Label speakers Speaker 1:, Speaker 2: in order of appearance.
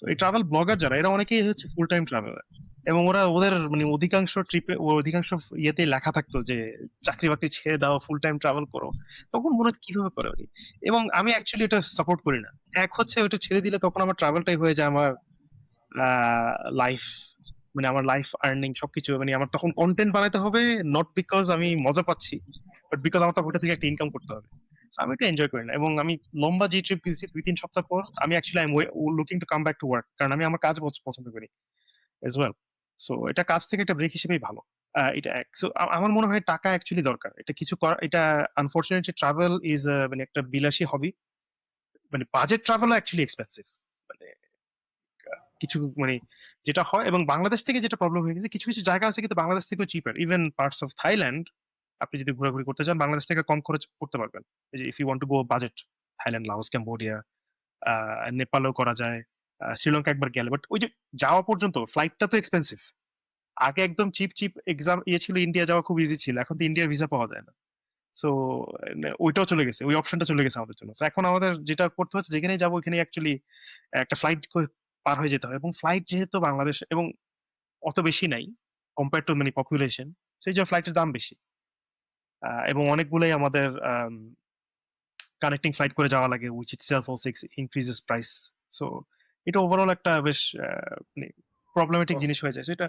Speaker 1: তো এই travel blogger যারা এরা অনেকেই হচ্ছে ফুল টাইম ট্রাভেলার, এবং ওরা ওদের মানে অধিকাংশ ট্রিপে অধিকাংশ ইয়েতে লেখা থাকতো যে চাকরি বাকরি ছেড়ে দাও, ফুল টাইম ট্রাভেল করো। তখন মনে হচ্ছে কিভাবে করে ওই, এবং আমি অ্যাকচুয়ালি এটা সাপোর্ট করি না। এক হচ্ছে ওটা ছেড়ে দিলে তখন আমার ট্রাভেলটাই হয়ে যায় আমার লাইফ, মানে আমার লাইফ আর্নিং সবকিছু, মানে আমার তখন কন্টেন্ট বানাতে হবে, নট বিকজ আমি মজা পাচ্ছি, বাট বিকজ আমার তখন ওটা থেকে একটা ইনকাম করতে হবে। So আমি এটা এনজয় করি না, এবং আমি লম্বা যে ট্রিপ দিয়েছি 2-3 সপ্তাহ পর আমি actually I am looking to come back to work, কারণ আমি আমার কাজ পছন্দ করি এজ ওয়েল। সো এটা কাজ থেকে একটা ব্রেক হিসেবেই ভালো। এটা এক। সো আমার মনে হয় টাকা অ্যাকচুয়ালি দরকার এটা কিছু করা। এটা আনফরচুনেটলি ট্রাভেল ইজ মানে একটা বিলাসী হবি, মানে বাজেট ট্রাভেল অ্যাকচুয়ালি এক্সপেন্সিভ। মানে কিছু মানে যেটা হয়, এবং বাংলাদেশ থেকে যেটা প্রবলেম হয়ে গেছে, কিছু কিছু জায়গা আছে কিন্তু বাংলাদেশ থেকেও চিপার, ইভেন পার্টস অফ থাইল্যান্ড। আপনি যদি ঘোরাঘুরি করতে চান বাংলাদেশ থেকে কম খরচ করতে পারবেন, if you want to go budget. Thailand, Laos, Cambodia, নেপালও করা যায়, শ্রীলঙ্কা একবার গেলে। বাট ওই যে যাওয়া পর্যন্ত ফ্লাইটটা তো এক্সপেন্সিভ। আগে একদম চিপ চিপ এক্সাম ছিল, ইন্ডিয়া যাওয়া খুব ইজি ছিল, এখন তো ইন্ডিয়ার ভিসা পাওয়া যায় না। সো ওইটাও চলে গেছে, ওই অপশনটা চলে গেছে আমাদের জন্য। So, এখন আমাদের যেটা করতে হচ্ছে, যেখানে যাবো ওইখানে অ্যাকচুয়ালি একটা ফ্লাইট পার হয়ে যেতে হয়, এবং ফ্লাইট যেহেতু বাংলাদেশ এবং অত বেশি নাই কম্পেয়ার টু মানে পপুলেশন, সেই জন্য ফ্লাইটের দাম বেশি। এবং অনেকগুলোই আমাদের কানেক্টিং ফ্লাইট করে যাওয়া লাগে, which itself also increases price. So এটা ওভারঅল একটা বেশ মানে প্রবলেমেটিক জিনিস হয়ে যায়। So, এটা